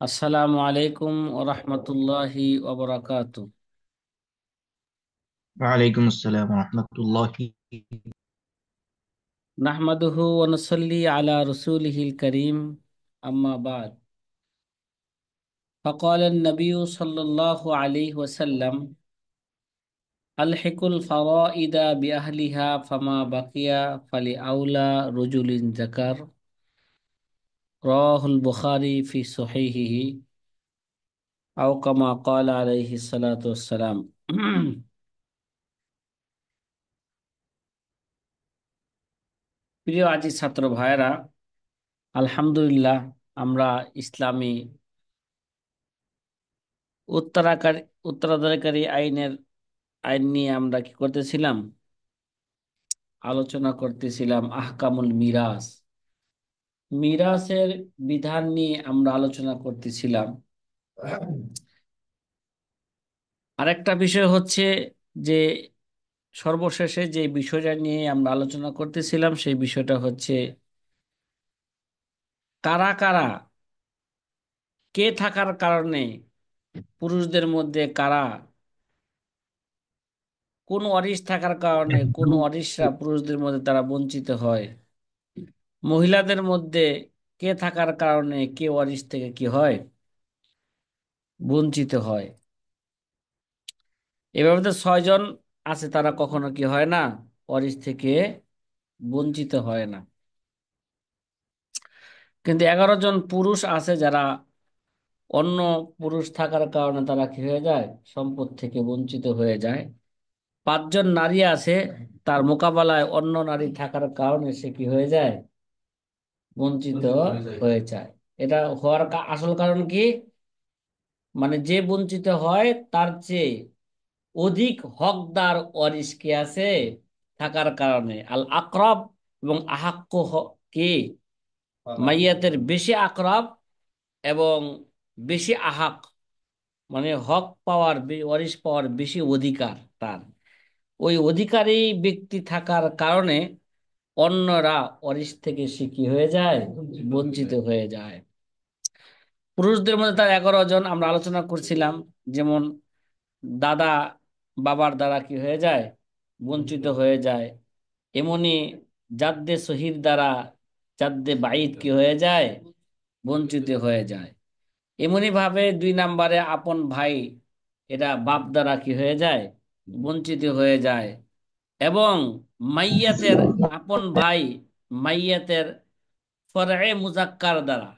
আসসালামু আলাইকুম ওরহমতুল্লাহি ওবরাকাতু। ওয়ালাইকুম আসসালাম রহমতুল্লাহি। নাহমাদুহু ওয়া নুসাল্লি আলা রাসূলিহিল কারীম, আম্মা বাদ। فقال النبي صلى الله عليه وسلم: ألحق الفرائض بأهلها فما بقي فلأولى رجل ذكر. رواه البخاري في صحيحه أو كما قال عليه الصلاة والسلام. প্রিয় আজি ছাত্র ভাইরা, আলহামদুলিল্লাহ, আমরা ইসলামী উত্তরাকারী উত্তরাধিকারী আইন নিয়ে আমরা কি করতেছিলাম, আলোচনা করতেছিলাম। আহকামুল মিরাস, মিরাসের বিধান নিয়ে আমরা আলোচনা করতেছিলাম। আরেকটা বিষয় হচ্ছে যে সর্বশেষে যে বিষয়টা নিয়ে আমরা আলোচনা করতেছিলাম সেই বিষয়টা হচ্ছে কারা কারা, কে থাকার কারণে পুরুষদের মধ্যে কারা, কোন ওয়ারিশ থাকার কারণে কোন ওয়ারিশরা পুরুষদের মধ্যে তারা বঞ্চিত হয়, মহিলাদের মধ্যে কে থাকার কারণে কে ওয়ারিশ থেকে কি হয়, বঞ্চিত হয়। এভাবে তো 6 জন আছে, তারা কখনো কি হয় না, ওয়ারিশ থেকে বঞ্চিত হয় না। কিন্তু 11 জন পুরুষ আছে যারা অন্য পুরুষ থাকার কারণে তারা কি হয়ে যায়, সম্পদ থেকে বঞ্চিত হয়ে যায়। 5 জন নারী আছে, তার মোকাবেলায় অন্য নারী থাকার কারণে সে কি হয়ে যায়, বঞ্চিত হয়ে যায়। এটা হওয়ার আসল কারণ কি, মানে যে বঞ্চিত হয় তার চেয়ে অধিক হকদার ওয়ারিশ কে আছে থাকার কারণে। আল আকরাব এবং আহাক্ক কি, মাইয়াতের বেশি আকরাব এবং বেশি আহাক, মানে হক পাওয়ার ওয়ারিশ পাওয়ার বেশি অধিকার তার। ওই অধিকারী ব্যক্তি থাকার কারণে অন্যরা ওয়ারিশ থেকে সে কি হয়ে যায়, বঞ্চিত হয়ে যায়। পুরুষদের মধ্যে তার 11 জন আমরা আলোচনা করছিলাম। যেমন দাদা, বাবার দ্বারা কি হয়ে যায়, বঞ্চিত হয়ে যায়। এমনি জাদ্দে সহির দ্বারা জাদ্দে বাইত কি হয়ে যায়, বঞ্চিত হয়ে যায়। এমনি ভাবে 2 নম্বরে আপন ভাই, এরা বাপ দ্বারা কি হয়ে যায়, বঞ্চিত হয়ে যায়। এবং মাইয়াতের আপন ভাই, মাইয়াতের ফরএ মুজাক্কার দ্বারা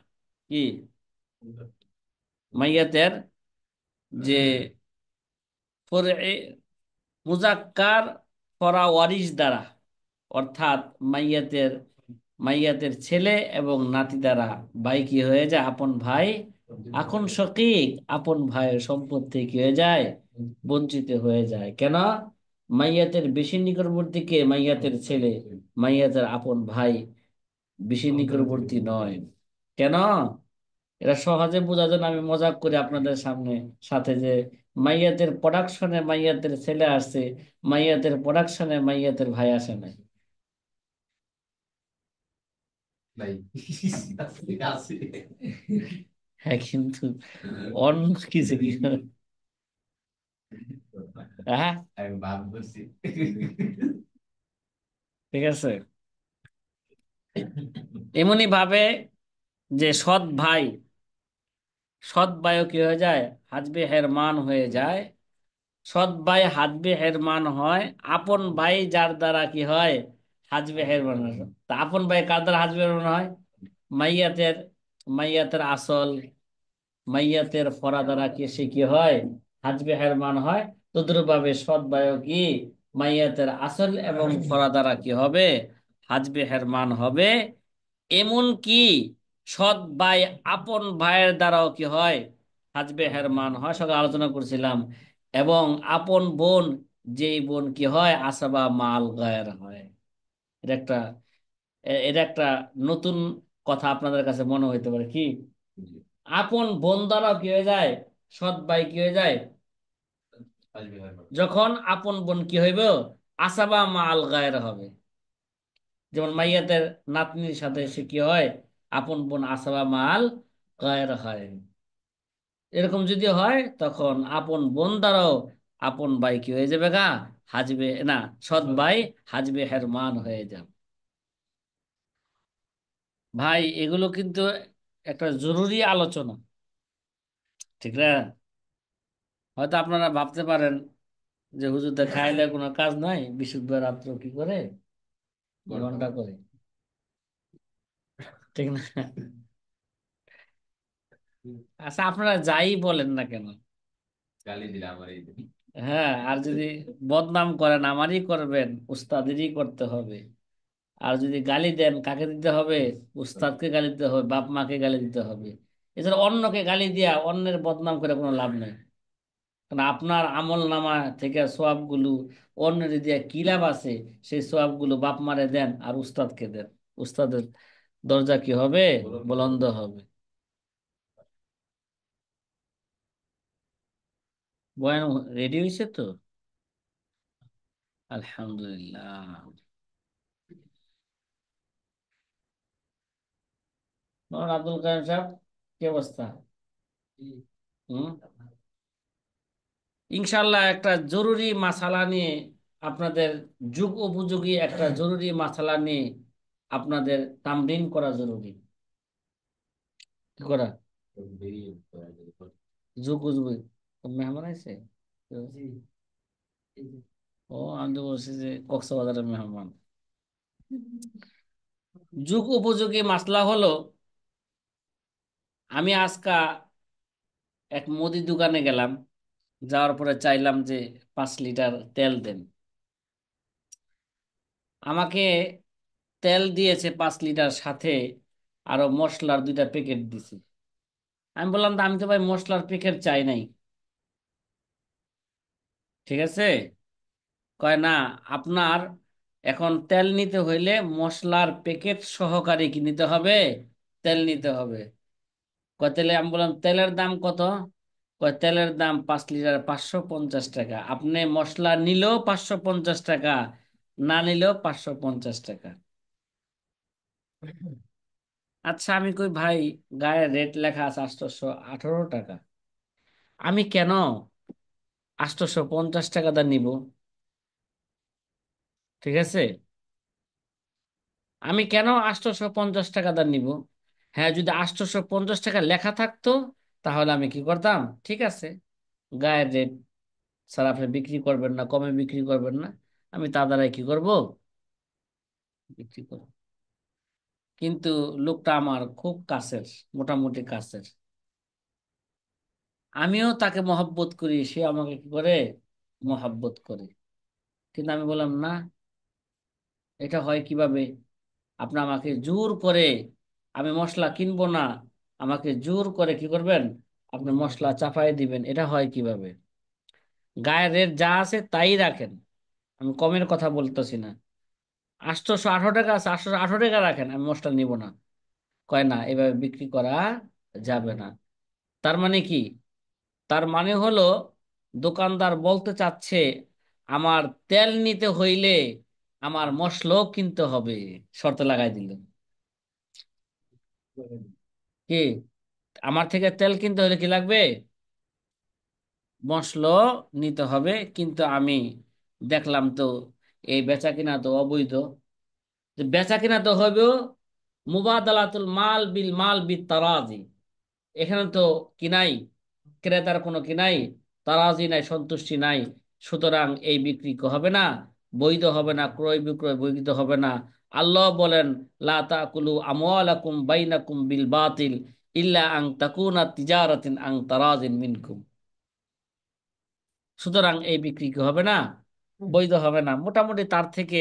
কি, মাইয়াতের যে ফরএ মুজাক্কার করা ওয়ারিশ দ্বারা, অর্থাৎ মাইয়াতের মাইয়াতের ছেলে এবং নাতি দ্বারা ভাই কি হয়ে যায়, আপন ভাই এখন শকিক আপন ভাইয়ের সম্পত্তি কি হয়ে যায়, বঞ্চিত হয়ে যায়। কেন? মাইয়াতের বেশি নিকটবর্তী কে, মাইয়াতের ছেলে, মাইয়াতের আপন ভাই বেশি নিকটবর্তী নয়। কেন? এটা সহজে বোঝার জন্য আমি মজাক করি আপনাদের সামনে সাথে যে মাইয়াতের প্রোডাকশনে মাইয়াতের ছেলে আসছে, মাইয়াতের প্রোডাকশনে মাইয়াতের ভাই আসে নাই। নাই। আছে। হ্যাঁ, কিন্তু অন্য কিছু কি, হ্যাঁ, আমি ভাব করছি। ঠিক আছে। এমনি ভাবে যে সৎ ভাইও কি হয়ে যায়, হাজবে হেরমান হয়ে যায়। সৎ ভাই হাজবে হেরমান হয়, আপন ভাই যার দ্বারা কি হয়, হাজবে হেরমান হয়। তা আপন ভাই কার দ্বারা হাজবে হেরমান হয়, মাইয়াতের মাইয়াতের আসল, মাইয়াতের ফরা দ্বারা কি সে কি হয়, হাজবে হেরমান হয়। তদ্রুপভাবে সৎ ভাইও কি মাইয়াতের আসল এবং ফরা দ্বারা কি হবে, হাজবে হেরমান হবে। এমন কি সৎ ভাই আপন ভাইয়ের দ্বারাও কি হয়, হাজবে হেরমান হয়, সকালে আলোচনা করছিলাম। এবং আপন বোন, যেই বোন কি হয়, আসাবা মাল গায়ের হয়। এটা একটা এটা একটা নতুন কথা আপনাদের কাছে মনে হইতে পারে কি, আপন বোন দ্বারাও কি হয়ে যায়, সৎ ভাই কি হয়ে যায়, যখন আপন বোন কি হইব, আসাবা মাল গায়ের হবে। যেমন মাইয়াতের নাতনির সাথে সে কি হয়, আপন বোন আসাবা মাল গায়ের হয়। এরকম যদি হয় তখন আপন বোন দ্বারাও আপন ভাই কি হয়ে যাবে গা, হাজবে না, সৎ ভাই হাজবে হেরমান হয়ে যাবে। ভাই এগুলো কিন্তু একটা জরুরি আলোচনা, ঠিক না? হয়তো আপনারা ভাবতে পারেন যে হুজুরদের খাইলে কোনো কাজ নাই, বিশুদ্ধ রাত্র কি করে ঘন্টা করে, ঠিক না? আচ্ছা আপনারা যাই বলেন না কেন, গালি দিলাম আমার এই যে। হ্যাঁ, আর যদি বদনাম করেন আমারই করবেন, উস্তাদেরই করতে হবে। আর যদি গালি দেন কাকে দিতে হবে? উস্তাদকে গালি দিতে হবে, বাপ মাকে গালি দিতে হবে। এছাড়া অন্যকে গালি দিয়া অন্যের বদনাম করে কোনো লাভ নেই। কারণ আপনার আমল নামা থেকে সোয়াবগুলো অন্যের দিয়ে কি লাভ আছে? সেই সোয়াবগুলো বাপ মারে দেন আর উস্তাদকে দেন, উস্তাদের দরজা কি হবে? বুলন্দ হবে। বয়ান রেডি হয়েছে তো? আলহামদুলিল্লাহ। মোহাম্মদ আব্দুল কালাম সাহেব, কি অবস্থা? হুম। ইনশাল্লাহ একটা জরুরি মাসালা নিয়ে আপনাদের, যুগ উপযোগী একটা জরুরি মাসালা নিয়ে আপনাদের তামরিন করা জরুরি। কি করা? যুগ উপযোগী। মেহমান আছে? ও, আমি তো বলছি যে কক্সবাজারের মেহমান। যুগ উপযোগী মাসলা হলো, আমি আজকা এক মুদি দোকানে গেলাম, যাওয়ার পরে চাইলাম যে 5 লিটার তেল দেন। আমাকে তেল দিয়েছে 5 লিটার, সাথে আরো মশলার 2টা প্যাকেট দিছে। আমি বললাম আমি তো ভাই মশলার প্যাকেট চাই নাই। ঠিক আছে। কয় না, আপনার এখন তেল নিতে হইলে মশলার প্যাকেট সহকারে কি নিতে হবে? তেল নিতে হবে। কয় তেলে, আমি বললাম তেলের দাম কত? কয় তেলের দাম 5 লিটার 550 টাকা। আপনি মশলা নিলেও 550 টাকা, না নিলেও 550 টাকা। আচ্ছা আমি কই ভাই, গায়ে রেট লেখা আছে 818 টাকা, আমি কেন 850 টাকা দা নিব? ঠিক আছে, আমি কেন 850 টাকা দা নিব? হ্যাঁ, যদি 850 টাকা লেখা থাকতো তাহলে আমি কি করতাম, ঠিক আছে, গায়ের রেট স্যার আপনি বিক্রি করবেন না, কমে বিক্রি করবেন না, আমি তা দ্বারাই কি করব, বিক্রি করব। কিন্তু লোকটা আমার খুব কাছের, মোটামুটি কাছের, আমিও তাকে মহব্বত করি, সে আমাকে কি করে, মহব্বত করে। কিন্তু আমি বললাম না, এটা হয় কিভাবে? আপনি আমাকে জোর করে, আমি মশলা কিনবো না, আমাকে জোর করে কি করবেন, আপনি মশলা চাপাই দিবেন, এটা হয় কিভাবে? গায়ের রেট যা আছে তাই রাখেন, আমি কমের কথা বলতেছি না। 818 টাকা আছে, 818 টাকা রাখেন, আমি মশলা নিব না। কয় না, এভাবে বিক্রি করা যাবে না। তার মানে কি? তার মানে হলো দোকানদার বলতে চাচ্ছে আমার তেল নিতে হইলে আমার মশলাও কিনতে হবে, শর্ত লাগাই দিল। কি, আমার থেকে তেল কিনতে হলে কি লাগবে? মশলা নিতে হবে। কিন্তু আমি দেখলাম তো এই বেচা কিনা তো অবৈধ। যে বেচা কিনা তো হবেও মুবাদালাতুল মাল বিল মাল বিত তারাজি, এখানে তো কি নাই, ক্রেতার কোনো কি নাই, তারাজি নাই, সন্তুষ্টি নাই। সুতরাং এই বিক্রি হবে না, বৈধ হবে না, ক্রয় বিক্রয় বৈধ হবে না। আল্লাহ বলেন লা তাকুলু আমওয়ালাকুম বাইনাকুম বিল বাতিল ইল্লা আন তাকুনা তিজারাতিন আন তারাজিন মিনকুম। সুতরাং এই বিক্রি কি হবে না, বৈধ হবে না। মোটামুটি তার থেকে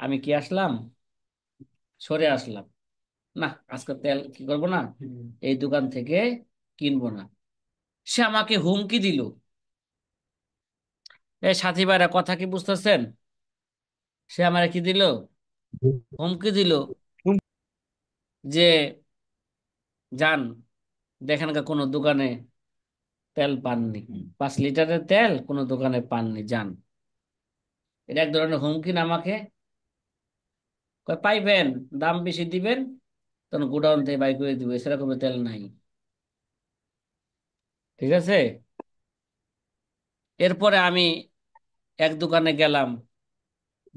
আমি কি আসলাম, সরে আসলাম। না, আজকে তেল কি করবো না, এই দোকান থেকে কিনবো না। সে আমাকে হুমকি দিল। এই সাথী ভাইরা কথা কি বুঝতেছেন? সে আমার কি দিল, হুমকি দিল যে যান, দেখেন গা কোনো দোকানে তেল পাননি, 5 লিটারের তেল কোনো দোকানে পাননি, যান। এটা এক ধরনের হুমকি না আমাকে? কয় পাইবেন, দাম বেশি দিবেন, তখন গোডাউন থেকে বাই করে দিব, সেরকম তেল নাই। ঠিক আছে। এরপরে আমি এক দোকানে গেলাম,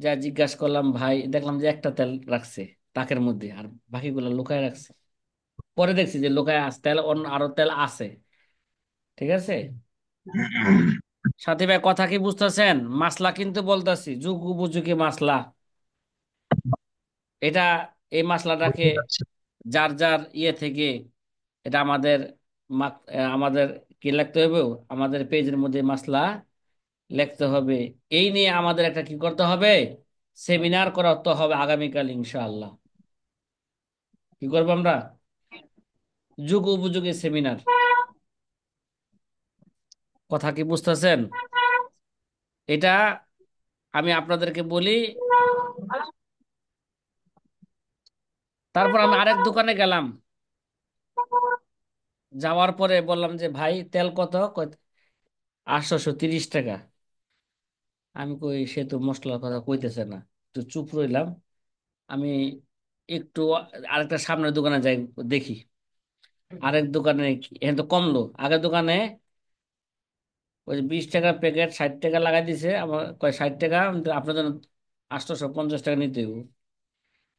যা জিজ্ঞাসা করলাম, ভাই দেখলাম যে একটা তেল রাখছে তাকের মধ্যে, আর বাকিগুলো লুকায় রাখছে। পরে দেখছি যে লুকায় আছে তেল, অন্য আরো তেল আছে। ঠিক আছে। সাথী ভাই কথা কি বুঝতেছেন? মাসলা কিন্তু বলতেছি, যুগ উপযোগী মাসলা এটা। এই মাসলাটাকে বুঝতে পারছি। যার যার ইয়ে থেকে এটা আমাদের আমাদের কি লিখতে হবে, আমাদের পেজের মধ্যে মাসলা লিখতে হবে। এই নিয়ে আমাদের একটা কি করতে হবে, সেমিনার করতে হবে আগামীকাল ইনশাআল্লাহ। কি করবো আমরা? যুগ উপযোগী সেমিনার। কথা কি বুঝতেছেন? এটা আমি আপনাদেরকে বলি। তারপর আমি আরেক দোকানে গেলাম, যাওয়ার পরে বললাম যে ভাই তেল কত? 830 টাকা। আমি কই, সে তো মশলার কথা কইতেছে না। একটু চুপ রইলাম আমি। একটু আরেকটা সামনের দোকানে যাই, দেখি আরেক দোকানে এখন তো কমলো। আগের দোকানে ওই 20 টাকার প্যাকেট 60 টাকা লাগাই দিছে, আমার কয় 60 টাকা, কিন্তু আপনার জন্য 850 টাকা নিতে হইব।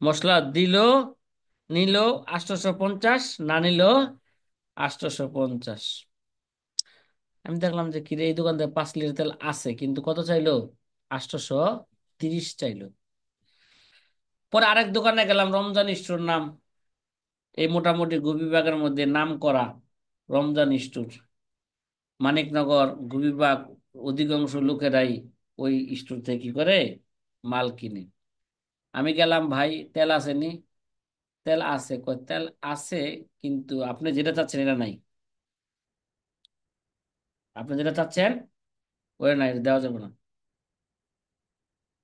মশলা দিল, নিল 850, না নিল 850। আমি দেখলাম যে কিরে, এই দোকান থেকে 5 লিটার তেল আছে, কিন্তু কত চাইলো? 830 চাইলো। পরে আরেক দোকানে গেলাম, রমজান স্টোর নাম, এই মোটামুটি গোপীবাগের মধ্যে নাম করা রমজান স্টোর, মানিকনগর গোপীবাগ। অধিকাংশ লোকেরাই ওই স্টোর থেকে কি করে, মাল কিনে। আমি গেলাম, ভাই তেল আসেনি? তেল আছে। কয় তেল আছে, কিন্তু আপনি যেটা চাচ্ছেন এটা নাই। আপনি যেটা চাচ্ছেন ওটা নাই, দেওয়া যাবে না।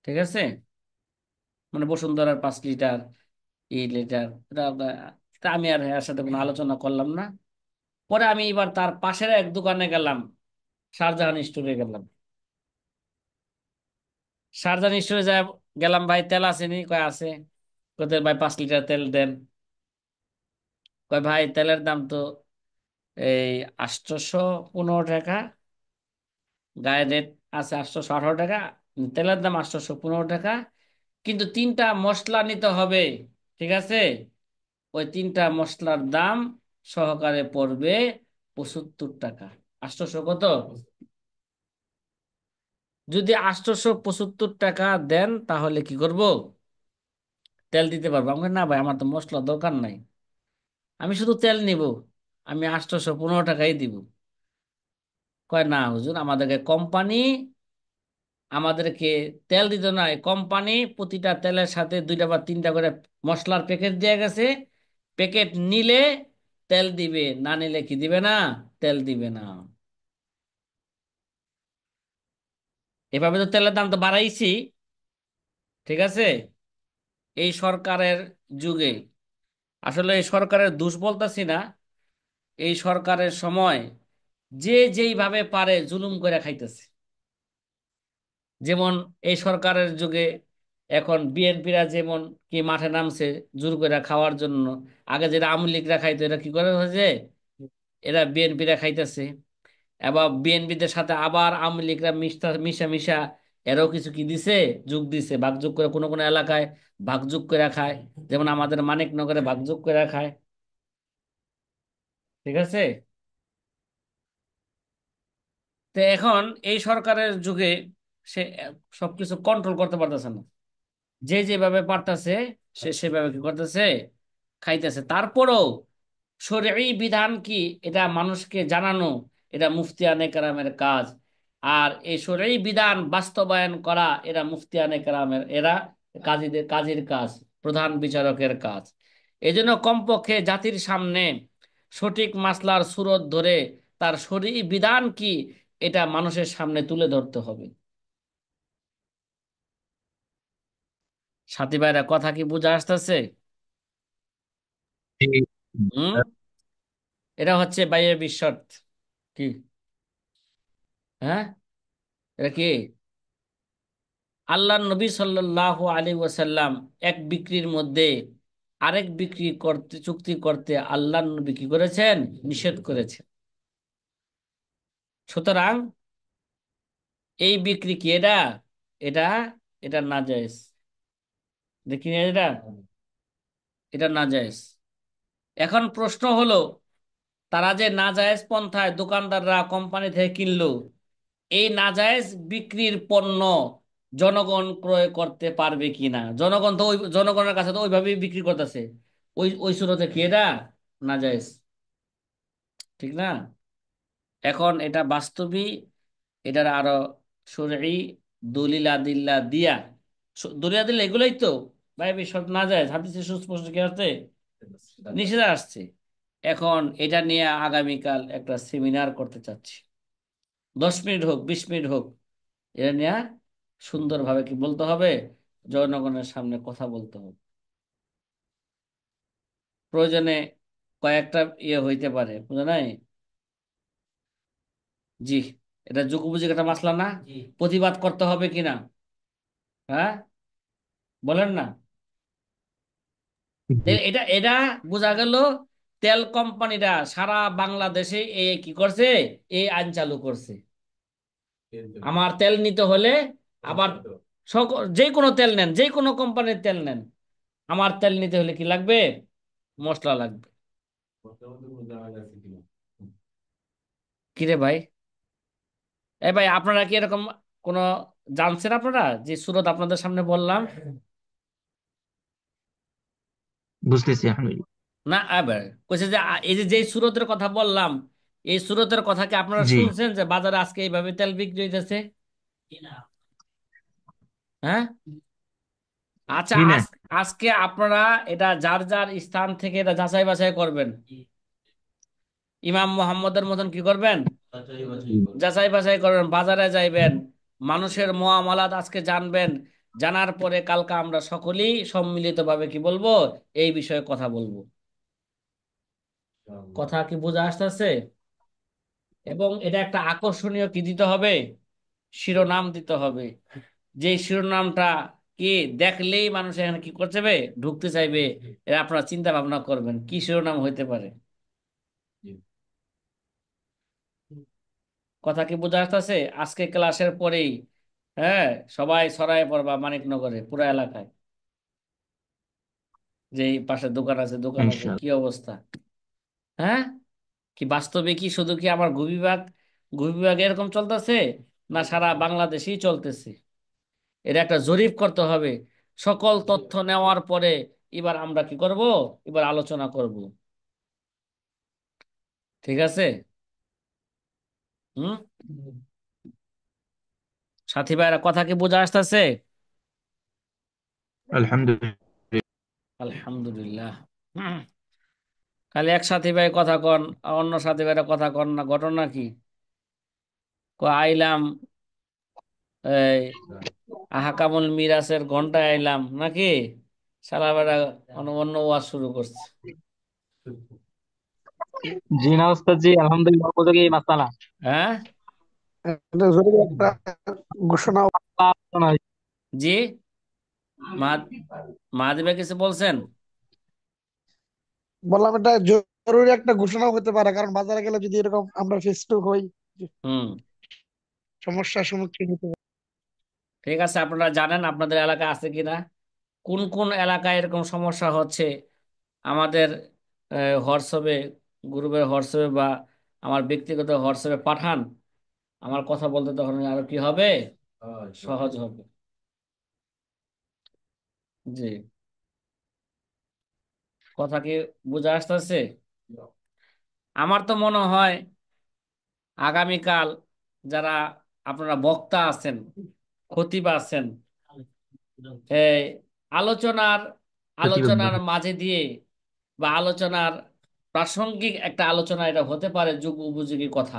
ঠিক আছে। মানে বসুন্ধরার 5 লিটার, 8 লিটার, তা আমি আর এর সাথে কোনো আলোচনা করলাম না। পরে আমি এবার তার পাশের এক দোকানে গেলাম, শাহজাহান স্টোরে গেলাম। শাহজাহান স্টোরে যা গেলাম, ভাই তেল আসেনি? কয় আছে। কয় তেল ভাই 5 লিটার তেল দেন। কয় ভাই তেলের দাম তো এই 815 টাকা, গায়ে রেট আছে 818 টাকা, তেলের দাম 815 টাকা, কিন্তু 3টা মশলা নিতে হবে। ঠিক আছে। ওই 3টা মশলার দাম সহকারে পড়বে 75 টাকা। 800 কত? যদি 875 টাকা দেন তাহলে কি করব, তেল দিতে পারবো। আমি বলি, না ভাই, আমার তো মশলা দরকার নাই, আমি শুধু তেল নিব, আমি 815 টাকাই দিব। কয় না হুজুর, আমাদেরকে কোম্পানি আমাদেরকে তেল দিত না, কোম্পানি প্রতিটা তেলের সাথে 2টা বা 3টা করে মশলার প্যাকেট দিয়ে গেছে। প্যাকেট নিলে তেল দিবে, না নিলে কি দিবে না, তেল দিবে না। এভাবে তো তেলের দাম তো বাড়াইছি। ঠিক আছে। এই সরকারের যুগে, আসলে এই সরকারের দোষ বলতেছি না, এই সরকারের সময় যে যেইভাবে পারে জুলুম করে খাইতেছে। যেমন এই সরকারের যুগে এখন বিএনপিরা যেমন কি মাঠে নামছে জোর করে খাওয়ার জন্য। আগে যেটা আওয়ামী লীগরা খাইতো, এরা কি করে হয়েছে, এরা বিএনপিরা খাইতেছে। এবার বিএনপিদের সাথে আবার আওয়ামী লীগরা মিশা মিশা এরাও কিছু কি দিছে, যোগ দিছে, ভাগযোগ করে কোনো কোনো এলাকায় ভাগযোগ করে খায়। যেমন আমাদের মানিকনগরে ভাগযোগ করে খায়। ঠিক আছে। তো এখন এই সরকারের যুগে সে সবকিছু কন্ট্রোল করতে পারতেছে না। যে যেভাবে পারতেছে সে সেভাবে কি করতেছে, খাইতেছে। তারপরেও শরঈ বিধান কি, এটা মানুষকে জানানো, এটা মুফতিয়ানে কেরামের কাজ। আর এই শরঈ বিধান বাস্তবায়ন করা, এরা মুফতিয়ানে কেরামের, এরা কাজীদের কাজীর কাজ, প্রধান বিচারকের কাজ। এজন্য কমপক্ষে জাতির সামনে সঠিক মাসলার সুরত ধরে তার শরঈ বিধান কি, এটা মানুষের সামনে তুলে ধরতে হবে। সাথী ভাইরা কথা কি বুঝে আসতেছে? জি। হুম। এটা হচ্ছে বাইয়ের বিশ্বর্ত। কি? হ্যাঁ। এটা কি? আল্লাহ নবী সাল্লাল্লাহু আলাইহি ওয়াসাল্লাম এক বিক্রির মধ্যে আরেক বিক্রি করতে, চুক্তি করতে আল্লাহ নবী কি করেছেন, নিষেধ করেছেন। সুতরাং এই বিক্রি কি এটা, এটা এটা নাজায়েজ। দেখি এটা, এটা নাজায়েজ। এখন প্রশ্ন হলো, তারা যে নাজায়েজ পন্থায় দোকানদাররা কোম্পানি থেকে কিনলো, এই নাজায়েজ বিক্রির পণ্য জনগণ ক্রয় করতে পারবে কিনা? জনগণ তো ওই জনগণের কাছে তো ওইভাবেই বিক্রি করতেছে, ওই ওই সুরতে কি এটা নাজায়েজ, ঠিক না? এখন এটা বাস্তবই, এটার আরো শরঈ দলিল আদিল্লা দিয়া, দলিল আদিল্লা এগুলোই তো ভাই সব নাজায়েজ, হাদিসে সুস্পষ্ট কি আছে, নিষেধ আসছে। এখন এটা নিয়ে আগামীকাল একটা সেমিনার করতে চাচ্ছি, 10 মিনিট হোক 20 মিনিট হোক, এটা নিয়ে সুন্দরভাবে কি বলতে হবে, জনগণের সামনে কথা বলতে হবে। প্রয়োজনে কয়েকটা হইতে পারে, বুঝা নাই? জি, এটা যুগোপযোগী একটা মাসলা না? প্রতিবাদ করতে হবে কিনা? হ্যাঁ, বলেন না। জি। এটা এটা বোঝা গেল, তেল কোম্পানিরা সারা বাংলাদেশে এই কি করছে, এই আইন চালু করছে। আমার তেল নিতে হলে, আবার যে কোনো তেল নেন, যে কোনো কোম্পানির তেল নেন, আমার তেল নিতে হলে কি লাগবে, মশলা লাগবে। কিরে ভাই, এই ভাই আপনারা কি এরকম কোন জানছেন আপনারা যে সুরত আপনাদের সামনে বললাম? বুঝতেছি এখন। না এবার কইছে যে এই যে যেই সুরতের কথা বললাম, এই সুরতের কথা কি আপনারা জি। শুনছেন যে বাজারে আজকে এইভাবে তেল বিক্রি হইতেছে? হ্যাঁ, আচ্ছা জি না। আজকে আপনারা এটা যার যার স্থান থেকে এটা যাচাই বাছাই করবেন, ইমাম মোহাম্মদের মতন কি করবেন, যাচাই বাছাই করবেন, বাজারে যাইবেন, মানুষের মুআমালাত আজকে জানবেন, জানার পরে কালকে আমরা সকলেই সম্মিলিতভাবে কি বলবো, এই বিষয়ে কথা বলবো। কথা কি বোঝা আসতেছে? এবং এটা একটা আকর্ষণীয় কি দিতে হবে, শিরোনাম দিতে হবে, যে শিরোনামটা কি দেখলেই মানুষ এখানে কি করতে চাইবে, ঢুকতে চাইবে। এটা আপনারা চিন্তা ভাবনা করবেন কি শিরোনাম হইতে পারে। কথা কি বোঝা আসতেছে? আজকে ক্লাসের পরেই, হ্যাঁ, সবাই ছড়ায় পড়বা মানিকনগরে পুরো এলাকায়, যে এই পাশে দোকান আছে, দোকান আছে, কি ইনশাআল্লাহ। অবস্থা। হ্যাঁ, কি বাস্তবে কি শুধু কি আমার গু বিভাগে এরকম চলতেছে, না সারা বাংলাদেশেই চলতেছে? এটা একটা জরিপ করতে হবে। সকল তথ্য নেওয়ার পরে এবার আমরা কি করব, এবার আলোচনা করব। ঠিক আছে? হুম, সাথী ভাইরা কথা কি বোঝা আসতেছে? আলহামদুলিল্লাহ। আলহামদুলিল্লাহ। হুম, খালি এক সাথী ভাই কথা কন, আর অন্য সাথী ভাইরা কথা কন না, ঘটনা কি? আইলাম এই আহকামুল মিরাসের ঘন্টায় আইলাম নাকি, সারা বেড়া অন্য অন্য ওয়াজ শুরু করছে। জি না ওস্তাদ জি, আলহামদুলিল্লাহ উপযোগী মাসালা। হ্যাঁ, এটা জরুরি একটা ঘোষণা। আলোচনা হয়েছে। জি, মাহাদি ভাই কিছু বলছেন? বললাম এটা জরুরি একটা ঘোষণা হতে পারে, কারণ বাজারে গেলে যদি এরকম আমরা ফেস টু হই, হুম, সমস্যার সম্মুখীন হতে পারি। ঠিক আছে, আপনারা জানেন আপনাদের এলাকায় আছে কিনা, কোন কোন এলাকায় এরকম সমস্যা হচ্ছে, আমাদের হোয়াটসঅ্যাপে, গ্রুপের হোয়াটসঅ্যাপে বা আমার ব্যক্তিগত হোয়াটসঅ্যাপে পাঠান। আমার কথা বলতে তখন আরো কি হবে, সহজ হবে। জি, কথা কি বোঝা আসতেছে? আমার তো মনে হয় আগামীকাল যারা আপনারা বক্তা আছেন, খতিব আছেন, এই আলোচনার প্রতিবেদন। আলোচনার মাঝে দিয়ে বা আলোচনার প্রাসঙ্গিক একটা আলোচনা এটা হতে পারে, যুগ উপযোগী কথা।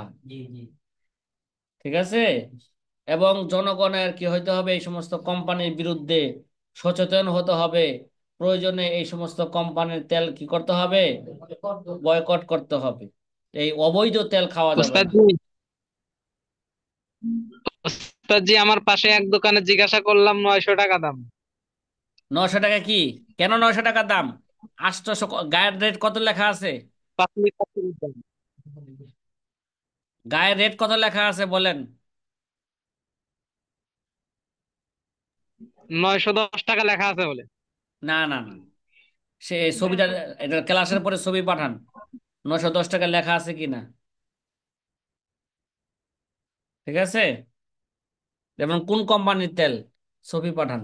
ঠিক আছে? এবং জনগণের কি হইতে হবে, এই সমস্ত কোম্পানির বিরুদ্ধে সচেতন হতে হবে। প্রয়োজনে এই সমস্ত কোম্পানির তেল কি করতে হবে, বয়কট করতে হবে। এই অবৈধ তেল খাওয়া যাবে ওস্তাদ না। জি, ওস্তাদ জি, আমার পাশে এক দোকানে জিজ্ঞাসা করলাম 900 টাকা দাম। 900 টাকা কি? কেন 900 টাকা দাম? 800, গায়ের রেট কত লেখা আছে? 5 লিটার তেলের দাম। গায়ে রেট কত লেখা আছে বলেন? 910 টাকা লেখা আছে বলে। না না না, সে ছবিটা, এটা ক্লাসের পরে ছবি পাঠান, 910 টাকা লেখা আছে কিনা। ঠিক আছে, যেমন কোন কোম্পানির তেল, ছবি পাঠান।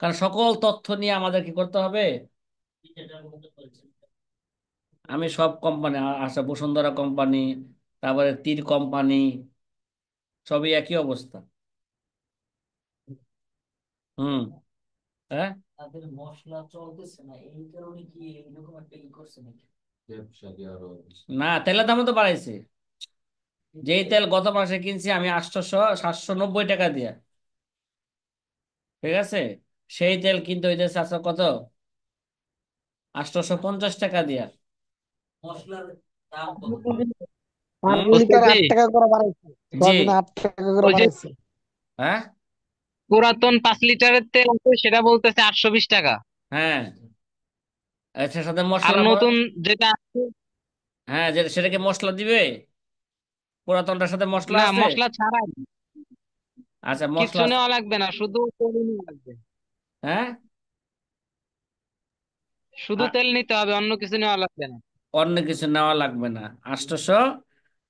কারণ সকল তথ্য নিয়ে আমাদের কি করতে হবে। আমি সব কোম্পানি, আশা বসুন্ধরা কোম্পানি, তারপরে তীর কোম্পানি, সবই একই অবস্থা। হুম। হ্যাঁ, তাদের মশলা চলতেছে না, এই কারণে কি এরকম একটা ই করছে নাকি? ব্যবসা কি আরো না, তেলের দামও তো বাড়াইছে। যেই তেল গত মাসে কিনছি আমি 800 790 টাকা দিয়ে, ঠিক আছে, সেই তেল কিনতে হইতেছে আচ্ছা কত, 850 টাকা দিয়া। মশলার দাম কত? আর হুম। ওস্তাদ লিটার জি, 8 টাকা করে বাড়াইছে, জি। সয়াবিন 8 টাকা করে ওই যে বাড়াইছে। হ্যাঁ। পুরাতন 5 লিটারের তেল আছে, সেটা বলতেছে 820 টাকা। হ্যাঁ, এটার সাথে আর মশলা নতুন যেটা আছে, হ্যাঁ, যে সেটাকে মশলা দিবে, পুরাতনটার সাথে মশলা না আছে। মশলা ছাড়াই, আচ্ছা, কিছু মশলা। নেওয়া লাগবে না, শুধু তেলই নেওয়া লাগবে। হ্যাঁ। শুধু আ- তেল নিতে হবে, অন্য কিছু নেওয়া লাগবে না। অন্য কিছু নেওয়া লাগবে না, 800।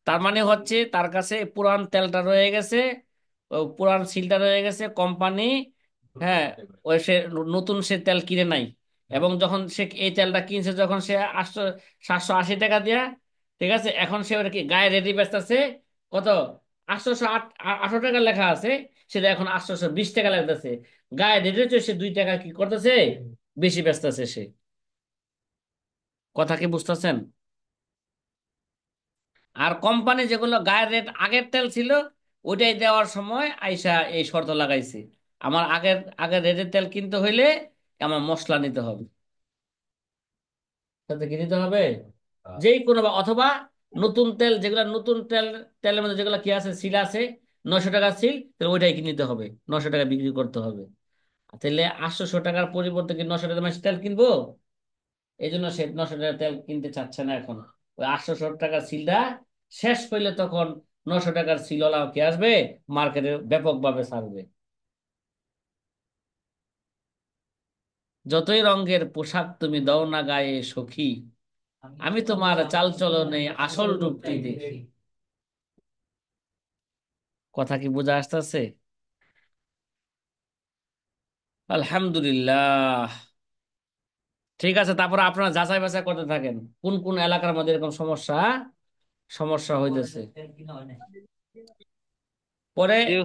তার মানে হচ্ছে তার কাছে পুরান তেলটা রয়ে গেছে, ও পুরান সিলটা রয়ে গেছে কোম্পানি। হ্যাঁ, ওই সে নতুন সে তেল কিনে নাই। এবং যখন সে এই তেলটা কিনছে, যখন সে 780 টাকা দিয়া, ঠিক আছে, এখন সে ওটা কি গায়ে রেডি বেচতেছে কত, 808 টাকা লেখা আছে, সেটা এখন 820 টাকা লাগতেছে। গায়ে রেডি হচ্ছে সে 2 টাকা কি করতেছে, বেশি বেচতেছে সে। কথা কি বুঝতেছেন? আর কোম্পানি যেগুলো গায়ের রেট আগের তেল ছিল, ওইটাই দেওয়ার সময় আইসা এই শর্ত লাগাইছে, আমার আগের আগের রেটের তেল কিনতে হইলে আমার মশলা নিতে হবে। সাথে কি নিতে হবে, যেই কোনো অথবা নতুন তেল, যেগুলো নতুন তেল, তেলের মধ্যে যেগুলো কি আছে, সিল আছে, 900 টাকা সিল, তাহলে ওইটাই কি নিতে হবে, 900 টাকা বিক্রি করতে হবে। আর তাহলে 800 টাকার পরিবর্তে কি 900 টাকা মাসে তেল কিনবো? এই জন্য সে 900 টাকা তেল কিনতে চাচ্ছে না এখন। ওই 800 টাকার সিলটা শেষ হইলে তখন 900 টাকার সিলওয়ালা কে আসবে, মার্কেটে ব্যাপকভাবে ছাড়বে। যতই রঙের পোশাক তুমি দাও না গায়ে সখী, আমি তোমার চাল চলনে আসল রূপটি দেখি। কথা কি বোঝা আসতেছে? আলহামদুলিল্লাহ। ঠিক আছে, তারপরে আপনারা যাচাই বাছাই করতে থাকেন কোন কোন এলাকার মধ্যে এরকম সমস্যা সমস্যা হইতেছে। তেল কিনা হয় না? পরে, জি,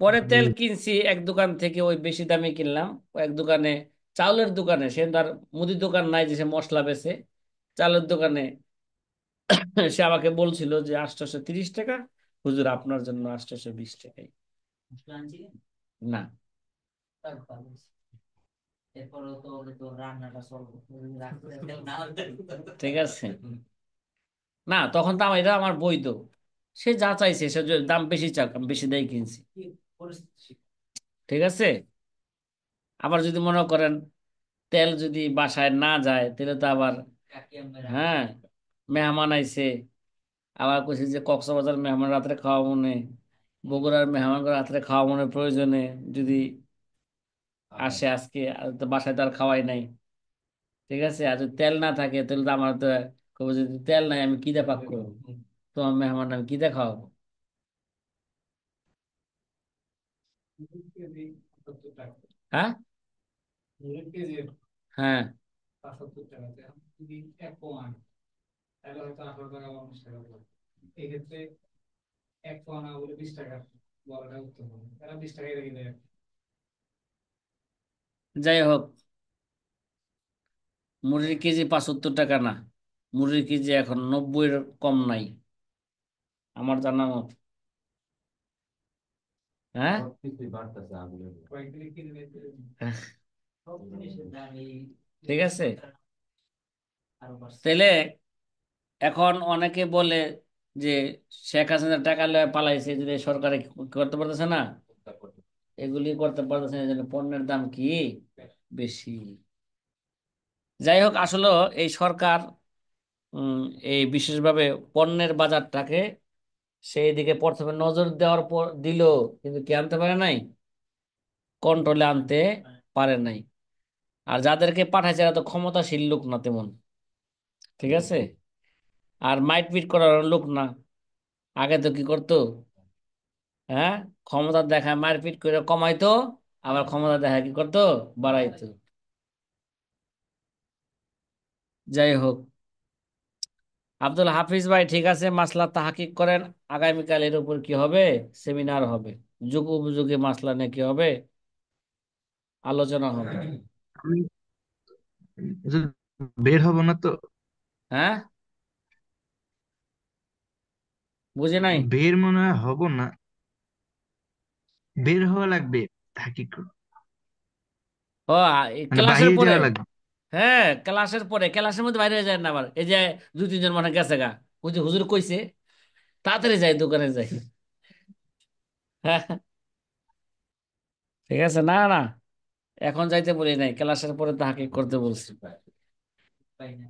পরে তেল কিনছি এক দোকান থেকে, ওই বেশি দামে কিনলাম। ও এক দোকানে, চাউলের দোকানে, সে তার মুদি দোকান নাই যে সে মশলা বেচে, চালের দোকানে সে আমাকে বলছিল যে 830 টাকা, হুজুর আপনার জন্য 820 টাকাই। মশলা আনছিলেন? না। তার ভালো হয়েছে। এরপরেও তো ওদের তো রান্নাটা চলবে, রাখতে তেল না হলে ঠিক আছে, না তখন তো আমার এটা আমার বৈধ, সে যা চাইছে, সে যে দাম বেশি চাক, আমি বেশি দেয় কিনছি। কি পরিস্থিতি। ঠিক আছে। আবার যদি মনে করেন তেল যদি বাসায় না যায়, তাহলে তো আবার, কাকি আমরা হ্যাঁ, মেহমান আইছে, আবার কইছি যে কক্সবাজার মেহমান রাত্রে খাওয়া মনে, বগুড়ার মেহমান রাত্রে খাওয়া মনে প্রয়োজনে যদি আসে আজকে, আর তো বাসায় তো আর খাওয়াই নাই। ঠিক আছে, আর যদি তেল না থাকে তাহলে তো আমার তো কবে, যদি তেল নাই আমি কি দিয়ে পাক করবো, তোমার মেহমান আমি কি দিয়ে খাওয়াবো। হ্যাঁ। হ্যাঁ। যাই হোক, মুরগির কেজি 75 টাকা না, মুরগির কেজি এখন 90-এর কম নাই আমার জানা মত। হ্যাঁ। সবকিছুই বাড়তেছে আগুনের মতো। সব জিনিসের দাম এই ঠিক আছে, আরো বাড়ছে। তাহলে এখন অনেকে বলে যে শেখ হাসিনা টাকা লয়ে পালাইছে, যদি সরকারে করতে পারতেছে না, এগুলি করতে পারতেছে না, এই জন্য পণ্যের দাম কি বেশি। যাই হোক, আসলে এই সরকার উম, এই বিশেষভাবে পণ্যের বাজারটাকে সেই দিকে প্রথমে নজর দেওয়ার পর দিল, কিন্তু কি আনতে পারে নাই, কন্ট্রোলে আনতে পারে নাই। আর যাদেরকে পাঠাইছে এরা তো ক্ষমতাশীল লোক না তেমন, ঠিক আছে, আর মাইট করার লোক না। আগে তো কি করতো, হ্যাঁ, ক্ষমতা দেখায় মারপিট করে কমাইতো, আবার ক্ষমতা দেখায় কি করতো, বাড়াইতো। যাই হোক, আব্দুল হাফিজ ভাই ঠিক আছে, মাসলা তাহকিক করেন। আগামীকাল এর উপর কি হবে, সেমিনার হবে, যুগ উপযোগী মাসলা নিয়ে কি হবে, আলোচনা হবে। আমি যে বের হব না তো, হ্যাঁ, বুঝে নাই। বের মনে হয় হব না, বের হওয়া লাগবে থাকি, ও, এই মানে ক্লাসের বাইরে পরে, যাওয়া লাগবে। হ্যাঁ ক্লাসের পরে, ক্লাসের মধ্যে বাইরে হয়ে যায় না আবার, এই যে দুই তিনজন মানে গেছে গা, ওই যে হুজুর কইছে তাড়াতাড়ি যাই, দোকানে যাই। হ্যাঁ, ঠিক আছে, না না, এখন যাইতে বলি নাই, ক্লাসের পরে তাহাকে করতে বলছি। পাই না।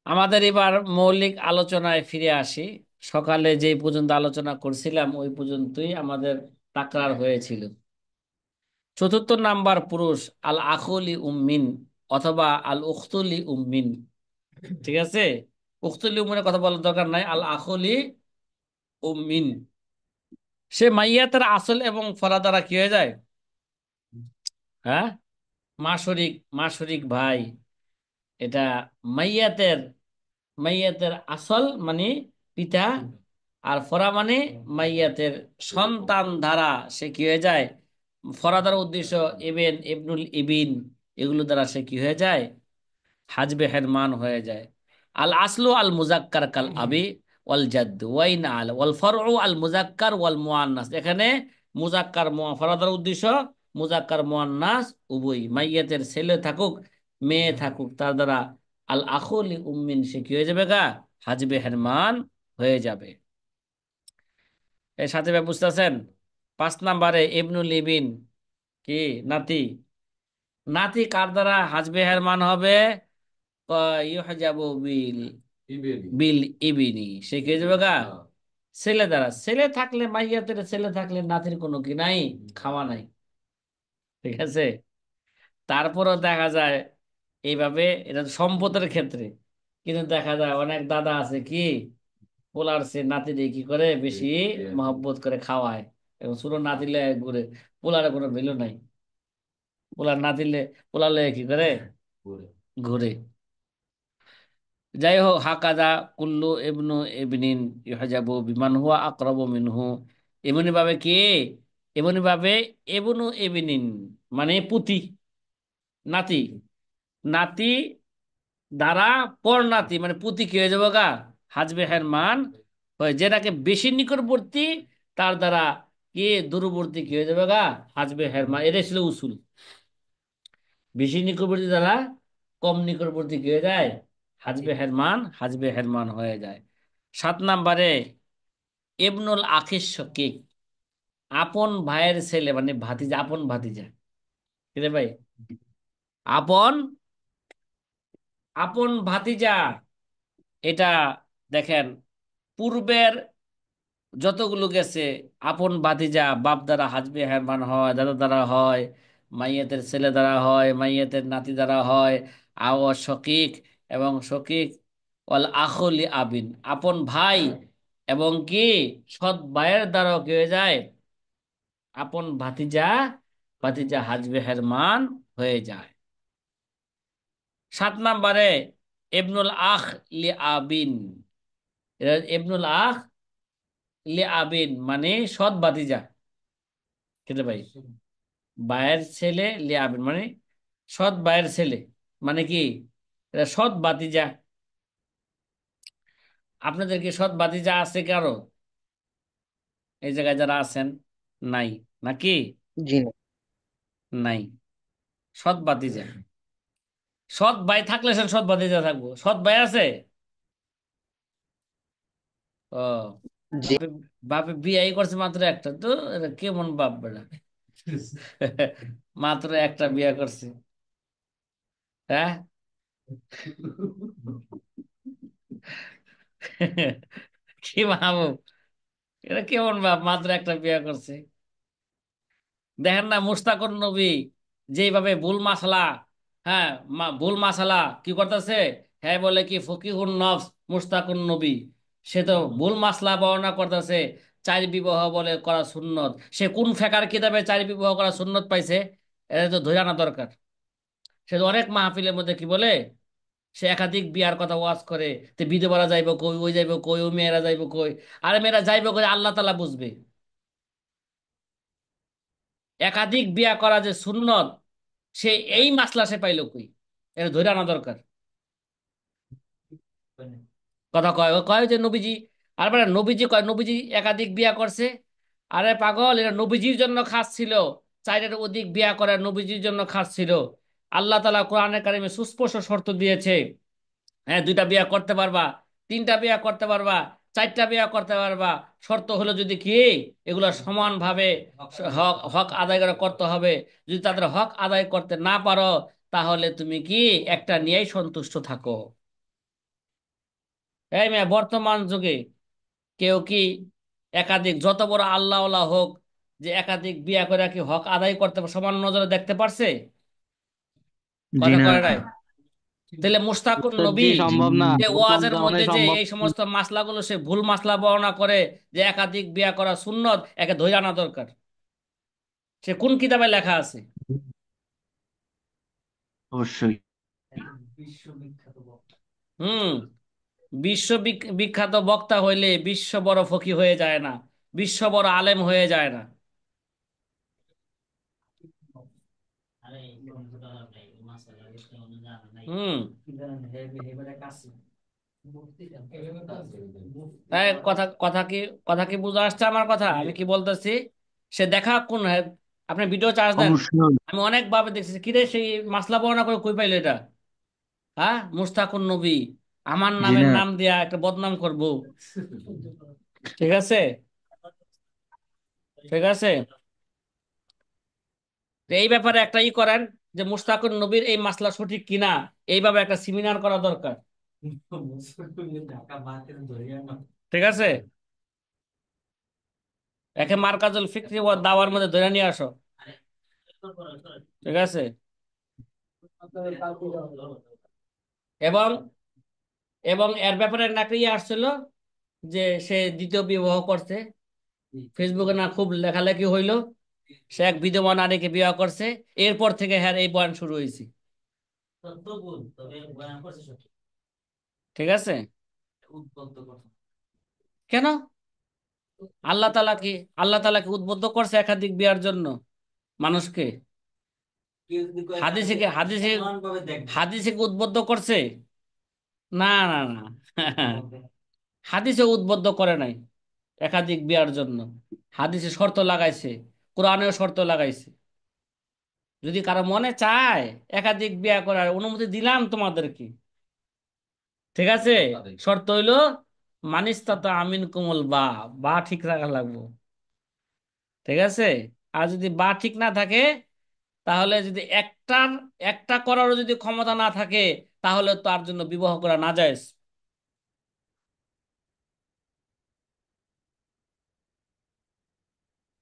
আমাদের এবার মৌলিক আলোচনায় ফিরে আসি। সকালে যেই পর্যন্ত আলোচনা করছিলাম ওই পর্যন্তই আমাদের তাকরার হয়েছিল। চতুর্থ নাম্বার পুরুষ, আল আখলি উম্মিন অথবা আল উখতুলি উম্মিন, ঠিক আছে। উখতুলি উম্মিনের কথা বলার দরকার নাই, আল আখলি উম্মিন। সে মাইয়াতের আসল এবং ফরা দ্বারা কি হয়ে যায়, হ্যাঁ, মা শরিক ভাই। এটা মাইয়াতের, মাইয়াতের আসল মানে পিতা, আর ফরা মানে মাইয়াতের সন্তান দ্বারা সে কি হয়ে যায়, ফরা দ্বারা উদ্দেশ্য ইবেন, ইবনুল ইবিন, এগুলো দ্বারা সে কি হয়ে যায়, হাজবে হেরমান হয়ে যায়। আল আসলু আল মুজাক্কার কাল আবি ওয়াল জাদ্দ ওয়াইন আল ওয়াল ফারউ আল মুজাক্কার ওয়াল মুআন্নাস। এখানে মুজাক্কার ফরা দ্বারা উদ্দেশ্য মুজাক্কার মুআন্নাস উভয়, মাইয়াতের ছেলে থাকুক মেয়ে থাকুক, তার দ্বারা আল আখুলি উম্মিন সে কি হয়ে যাবে গা, হাজবে হেরমান হয়ে যাবে। এর সাথে ভাই বুঝতেছেন। 5 নম্বরে ইবনুল ইবিন, কি, নাতি। নাতি কার দ্বারা হাজবে হেরমান হবে, ইউহজাবু বিল বিল ইবিনি, সে কে যাবে গা, ছেলে দ্বারা। ছেলে থাকলে, মাইয়াতের ছেলে থাকলে নাতির কোনো কি নাই, খাওয়া নাই, ঠিক আছে। তারপরও দেখা যায় এইভাবে, এটা তো সম্পদের ক্ষেত্রে, কিন্তু দেখা যায় অনেক দাদা আছে কি, পোলার সে নাতিরে কি করে বেশি মহব্বত করে খাওয়ায়, এবং ছোট না দিলে ঘুরে, পোলার কোনো ভ্যালু নাই, পোলার না দিলে, পোলালে কি করে, ঘুরে। যাই হোক, হাকাদা কুল্লু ইবনু ইবনিন ইহজাবু বিমান হুয়া আকরাবু মিনহু। এমনি ভাবে কি, এমনি ভাবে ইবনু ইবনিন মানে পুতি, নাতি, নাতি দ্বারা পর নাতি মানে পুতি কি হয়ে যাবে গা, হাজবে হের মান হয়, যেটাকে বেশি নিকটবর্তী তার দ্বারা কি দূরবর্তী কি হয়ে যাবে গা, হাজবে হের মান। এটাই ছিল উসুল। বেশি নিকটবর্তী দ্বারা কম নিকটবর্তী কি হয়ে যায়, হাজবে হেরমান, হাজবে হেরমান হয়ে যায়। 7 নম্বরে ইবনুল আখিস শকিক, আপন ভাইয়ের ছেলে মানে ভাতিজা, আপন ভাতিজা, কি রে ভাই, আপন, আপন ভাতিজা। এটা দেখেন, পূর্বের যতগুলো গেছে, আপন ভাতিজা বাপ দ্বারা হাজবে হেরমান হয়, দাদা দ্বারা হয়, মাইয়াতের ছেলে দ্বারা হয়, মাইয়াতের নাতি দ্বারা হয়, আও শকিক, এবং শকিক, ওয়াল আখলি আবিন, আপন ভাই এবং কি সৎ ভাইয়ের দ্বারাও কি হয়ে যায়, আপন ভাতিজা, ভাতিজা হাজবে হেরমান হয়ে যায়। 7 নম্বরে ইবনুল আখ লি আবিন, ইবনুল আখ লি আবিন মানে সৎ ভাতিজা, কেটে ভাই, ভাইয়ের ছেলে লি আবিন মানে সৎ ভাইয়ের ছেলে, মানে কি, এটা সৎ ভাতিজা। আপনাদের কি সৎ ভাতিজা আছে কারো, এই জায়গায় যারা আছেন, নাই নাকি, জি না। নাই, সৎ ভাতিজা। সৎ ভাই থাকলে সে সৎ ভাতিজা থাকবো, সৎ ভাই আছে, ও, জি। বাপে, বাপে বিয়ে করছে মাত্র একটা, তো এটা কেমন বাপ বেটা, মাত্র একটা বিয়ে করছে, হ্যাঁ। কি মাহবুব, এটা কেমন বাপ, মাত্র একটা বিয়ে করছে। দেখেন না মুস্তাকুর নবী যেভাবে ভুল মাসালা, হ্যাঁ, ভুল মাসালা কি করতেছে। হ্যাঁ বলে কি ফকিহুন নফস মুস্তাকুর নবী, সে তো ভুল মাসলা বর্ণনা করতেছে। চার বিবাহ বলে করা সুন্নত, সে কোন ফেকার কিতাবে চার বিবাহ করা সুন্নত পাইছে? এটা তো ধরে আনা দরকার। সে তো অনেক মাহফিলের মধ্যে কি বলে, সে একাধিক বিয়ার কথা ওয়াজ করে। তো বিধবারা যাইবো কই, ওই যাইবো কই, ওই মেয়েরা যাইবো কই। আরে মেয়েরা যাইবো কই, আল্লাহ তালা বুঝবে। একাধিক বিয়া করা যে সুন্নত, সে এই মাসলা সে পাইলো কই? এটা ধরে আনা দরকার। কথা কয়, ও কয় যে নবীজি, আর মানে নবীজি কয় নবীজি একাধিক বিয়া করছে। আরে পাগল, এটা নবীজির জন্য খাস ছিল। চাইরের অধিক বিয়া করা নবীজির জন্য খাস ছিল। আল্লাহ তালা কোরআনে কারিমে সুস্পষ্ট শর্ত দিয়েছে। হ্যাঁ, দুইটা বিয়া করতে পারবা, তিনটা বিয়া করতে পারবা, চারটা বিয়া করতে পারবা। শর্ত হলো যদি কি, এগুলো সমানভাবে হক হক আদায় করে করতে হবে। যদি তাদের হক আদায় করতে না পারো, তাহলে তুমি কি একটা নিয়েই সন্তুষ্ট থাকো। এই মেয়ে, বর্তমান যুগে কেউ কি একাধিক, যত বড় আল্লাহওয়ালা হোক, যে একাধিক বিয়া করে কি হক আদায় করতে সমান নজরে দেখতে পারছে? জি কথা না। করে নাই। তাহলে মুশতাকুর নবী উস্তাদজি সম্ভব না, যে প্রথম ওয়াজের জমানায় মধ্যে যে সম্ভব। এই সমস্ত মাসলাগুলো সে ভুল মাসলা বর্ণনা করে, যে একাধিক বিয়া করা সুন্নত, একে ধরে আনা দরকার। সে কোন কিতাবে লেখা আছে? অবশ্যই। বিশ্ববিখ্যাত বক্তা। হুম। বিখ্যাত বক্তা হইলে বিশ্ব বড় ফকি হয়ে যায় না, বিশ্ব বড় আলেম হয়ে যায় না। আরে এই কম্পিউটার নাই, মাসালা এটা অন্য জানা নাই। হুম। কি জানেন, হেবে কাছে মুফতি জান, হেবে কাছে মুফতি তাই বড়। কথা কি বুঝে আসছে আমার কথা আমি কি বলতেছি? সে দেখা কোন আপনি ভিডিও চার্জ দেন। অবশ্যই। আমি অনেক ভাবে দেখছি, কিরে সেই মাসলা বর্ণনা করে কই পাইলো এটা? হ্যাঁ, মুস্তাকুর নবী আমার জি নামের না। নাম দিয়া একটা বদনাম করব। ঠিক আছে, ঠিক আছে। তো এই ব্যাপারে একটা করেন, যে মুস্তাকুর নবীর এই মাসলা সঠিক কিনা, এইভাবে একটা সেমিনার করা দরকার। ঢাকা মার্কেট ধরিয়া না। ঠিক আছে, একে মার্কাজুল ফিকরি ওয়াদ দাওয়ার মধ্যে ধরে নিয়ে আসো। আরে তোর পর ঠিক আছে। এবং এবং এর ব্যাপারে নাকি আসছিল যে সে দ্বিতীয় বিবাহ করছে। ফেসবুকে না খুব লেখালেখি হইলো, সে এক বিধবা নারীকে বিবাহ করছে। এরপর থেকে হ্যাঁ এই বয়ান শুরু হয়েছে। তত্ত্ব ভুল, তবে বয়ান করছে সঠিক। ঠিক আছে। উদ্বুদ্ধ কথা। কেন? আল্লাহ তালা কি আল্লাহ তালা কি উদ্বুদ্ধ করছে একাধিক বিয়ার জন্য মানুষকে? কেউ যদি কয় তাহলে হাদিসে কি হাদিসে সমানভাবে দেখবে। হাদিসে কি উদ্বুদ্ধ করছে? না, না, না। হাদিসে উদ্বুদ্ধ করে নাই একাধিক বিয়ার জন্য। হাদিসে শর্ত লাগাইছে, কোরআনেও শর্ত লাগাইছে। যদি কারো মনে চায় একাধিক বিয়া করার অনুমতি দিলাম তোমাদেরকে। ঠিক আছে, শর্ত হইলো মানিস্তাতা আমিন কুমল বা ঠিক রাখা লাগবো। ঠিক আছে। আর যদি বা ঠিক না থাকে, তাহলে যদি একটা করারও যদি ক্ষমতা না থাকে, তাহলে তার জন্য বিবাহ করা নাজায়েজ।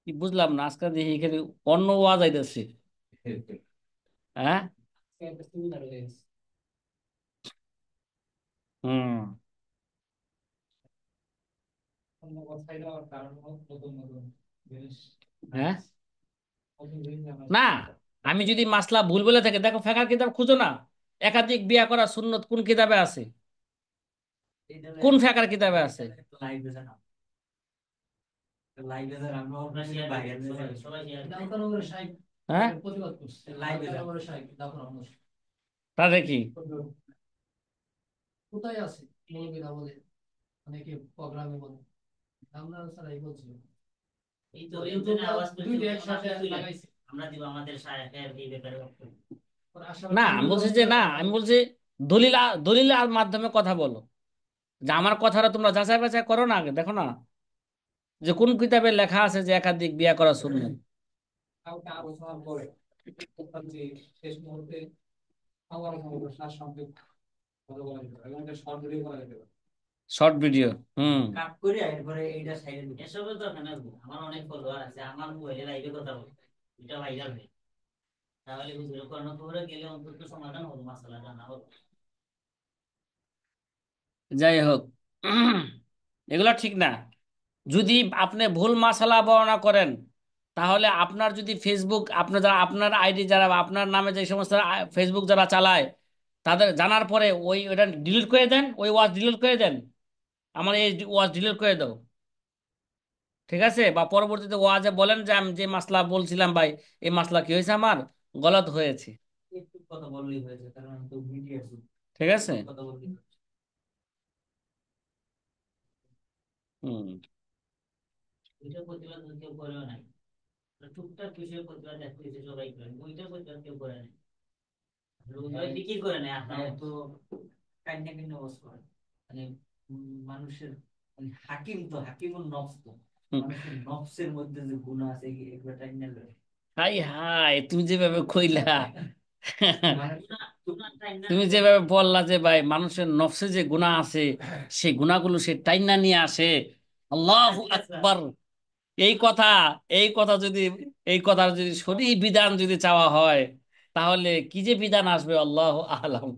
কি বুঝলাম না, আজকাল দেখি এখানে অন্য ওয়াজ আইতেছে। হ্যাঁ। হুম। হ্যাঁ। না, আমি যদি মাসলা ভুল বলে থাকি, দেখো ফেকার কিতাব খুঁজো না। একাধিক বিয়া করা সুন্নত কোন কিতাবে আছে? কোন ফেকার কিতাবে আছে? লাইভে জানা, লাইভে জানা আমরা ওটা শেয়ার বাইরে সবাই শেয়ার দাও কোন করে সাইড হ্যাঁ, প্রতিবাদ করছে লাইভে জানা করে সাইড দাও কোন মানুষ তাহলে কি? কোথায় আছে মৌলবীরা বলে, অনেকে প্রোগ্রামে বলে, আমরা স্যার এই বলছি এই তো ইউটিউবে আওয়াজ দুই একসাথে লাগাইছে। আমরা দিব আমাদের শায়েখের এই ব্যাপারে বক্তব্য। না, আমি বলছি যে না, আমি বলছি দলিলের মাধ্যমে কথা বলো। যে আমার কথাটা তোমরা যাচাই বাছাই করো না, আগে দেখো না যে কোন কিতাবে লেখা আছে যে একাধিক বিয়া করা সুন্নত। কাউকে আলোচনার পরে যে শেষ মুহূর্তে আবার সার সংক্ষেপ কথা বলা যেতে পারে এবং এটা শর্ট ভিডিও করা যেতে পারে। Short video. হুম। কাট করে এরপরে এইটা সাইডে দিই এসবের দরকার নেই আমার অনেক ফলোয়ার আছে আমার মোবাইলে লাইভে কথা বলে এটা ভাইরাল হয় তাহলে হুজুরের কর্ণ করে গেলে অন্তত সমাধান হলো মাসালাটা না হলো যাই হোক, এগুলো ঠিক না। যদি আপনি ভুল মাসালা বর্ণনা করেন, তাহলে আপনার যদি ফেসবুক, আপনার যারা আপনার আইডি, যারা আপনার নামে যে সমস্ত ফেসবুক যারা চালায়, তাদের জানার পরে ওইটা ডিলিট করে দেন, ওই ওয়াজ ডিলিট করে দেন, আমার এই ওয়াজ ডিলিট করে দাও, ঠিক আছে? বা পরবর্তীতে ওয়াজে বলেন যে আমি যে মাসলা বলছিলাম ভাই, এই মাসলা কি হয়েছে, আমার গলত হয়েছে, একটু কথা বললেই হয়েছে কারণ আমি তো ভিডিও আছে ঠিক আছে? কথা বললেই হুম। ওইটা প্রতিবাদ কেউ করেও নাই টুকটাক বিষয়ে প্রতিবাদ দেখতেছে সবাই করে ওইটা প্রতিবাদ কেউ করে নাই রোজায় বিক্রি করে নাই আপনারা তো কান্না কিনে বস করেন মানে মানুষের মানে হাকিম তো হাকিমুল নফস তো মানুষের নফসের মধ্যে যে গুণ আছে এগুলো টাইনা লয় হাই হাই, তুমি যেভাবে কইলা, মানে গুনাহ টাইনা তুমি যেভাবে বললা যে ভাই মানুষের নফসে যে গুনাহ আছে, সেই গুনাহগুলো সে টাইনা নিয়ে আসে, আল্লাহু আকবার। এই কথা, এই কথা যদি, এই কথার যদি সঠিক বিধান যদি চাওয়া হয়, তাহলে কি যে বিধান আসবে আল্লাহ আলাম।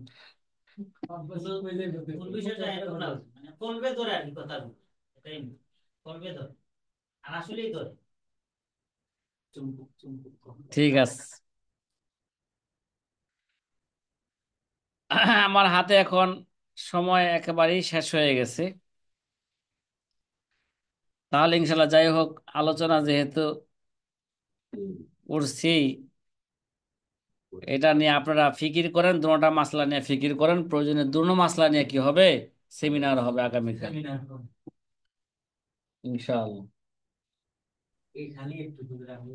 মূল বিষয়টা এরকম না মানে কলবে ধরে আর কি কথাগুলো এটাই কলবে ধরে আর আসলেই ধরে চুম্বক চুম্বক ঠিক আছে। আমার হাতে এখন সময় একেবারেই শেষ হয়ে গেছে। তাহলে ইনশাল্লাহ, যাই হোক, আলোচনা যেহেতু করছি, এটা নিয়ে আপনারা ফিকির করেন, দুটা মাসলা নিয়ে ফিকির করেন, প্রয়োজনে দুটো মাসলা নিয়ে কি হবে, সেমিনার হবে আগামীকাল সেমিনার ইনশাআল্লাহ। এই খালি একটু দূরে রাখবো